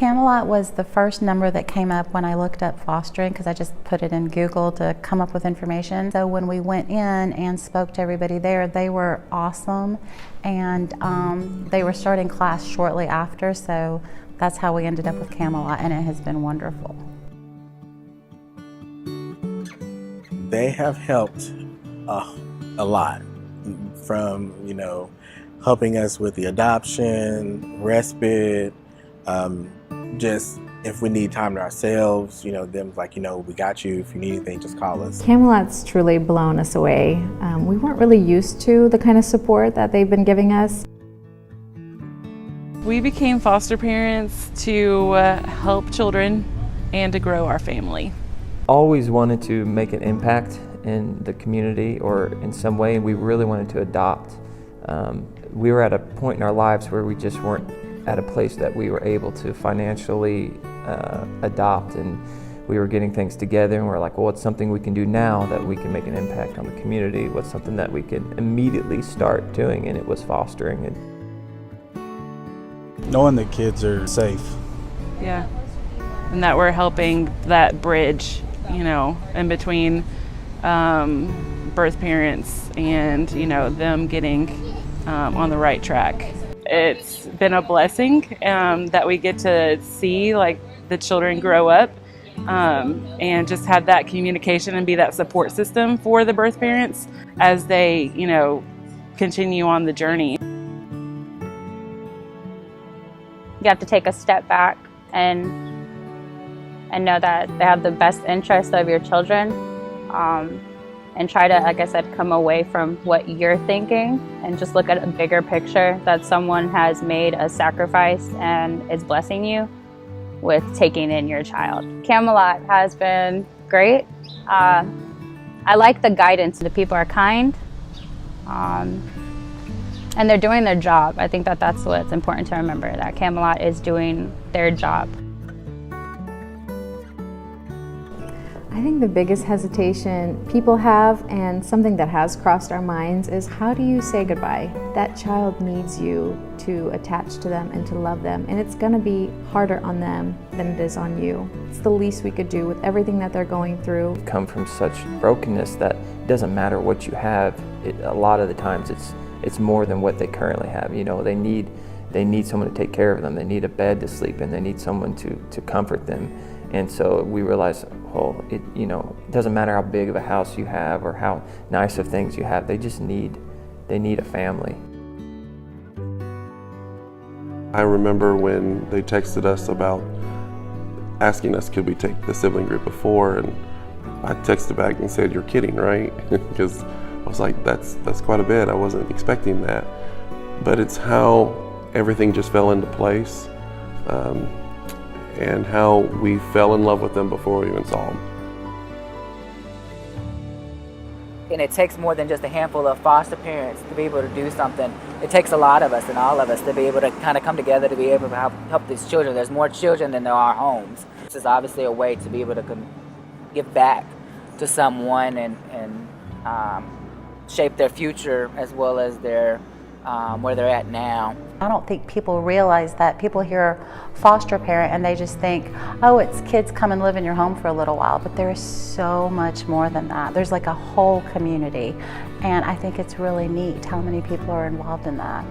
Camelot was the first number that came up when I looked up fostering, because I just put it in Google to come up with information. So when we went in and spoke to everybody there, they were awesome, and they were starting class shortly after, so that's how we ended up with Camelot, and it has been wonderful. They have helped a lot, from helping us with the adoption, respite, just if we need time to ourselves, them like, we got you. If you need anything, just call us. Camelot's truly blown us away. We weren't really used to the kind of support that they've been giving us. We became foster parents to help children and to grow our family. Always wanted to make an impact in the community or in some way, and we really wanted to adopt. We were at a point in our lives where we just weren't at a place that we were able to financially adopt, and we were getting things together, and we're like, well, what's something we can do now that we can make an impact on the community? What's something that we can immediately start doing? And it was fostering. And knowing that kids are safe. Yeah, and that we're helping that bridge, in between birth parents and, them getting on the right track. It's been a blessing that we get to see like the children grow up and just have that communication and be that support system for the birth parents as they, continue on the journey. You have to take a step back and know that they have the best interests of your children, and try to, like I said, come away from what you're thinking and just look at a bigger picture, that someone has made a sacrifice and is blessing you with taking in your child. Camelot has been great. I like the guidance. The people are kind, and they're doing their job. I think that that's what's important to remember, that Camelot is doing their job. I think the biggest hesitation people have, and something that has crossed our minds, is how do you say goodbye? That child needs you to attach to them and to love them, and it's going to be harder on them than it is on you. It's the least we could do with everything that they're going through. Come from such brokenness that it doesn't matter what you have. A lot of the times it's more than what they currently have. They need someone to take care of them. They need a bed to sleep in. They need someone to comfort them. And so we realized, it doesn't matter how big of a house you have or how nice of things you have. They need a family. I remember when they texted us about asking us could we take the sibling group of 4, and I texted back and said, "You're kidding, right?" Because I was like, that's quite a bit. I wasn't expecting that. But it's how everything just fell into place. And how we fell in love with them before we even saw them. And it takes more than just a handful of foster parents to be able to do something. It takes a lot of us and all of us to be able to kind of come together to be able to help these children. There's more children than there are homes. This is obviously a way to be able to give back to someone and shape their future as well as their where they're at now. I don't think people realize that. People hear foster parent and they just think, oh, it's kids come and live in your home for a little while, but there is so much more than that. There's like a whole community, and I think it's really neat how many people are involved in that.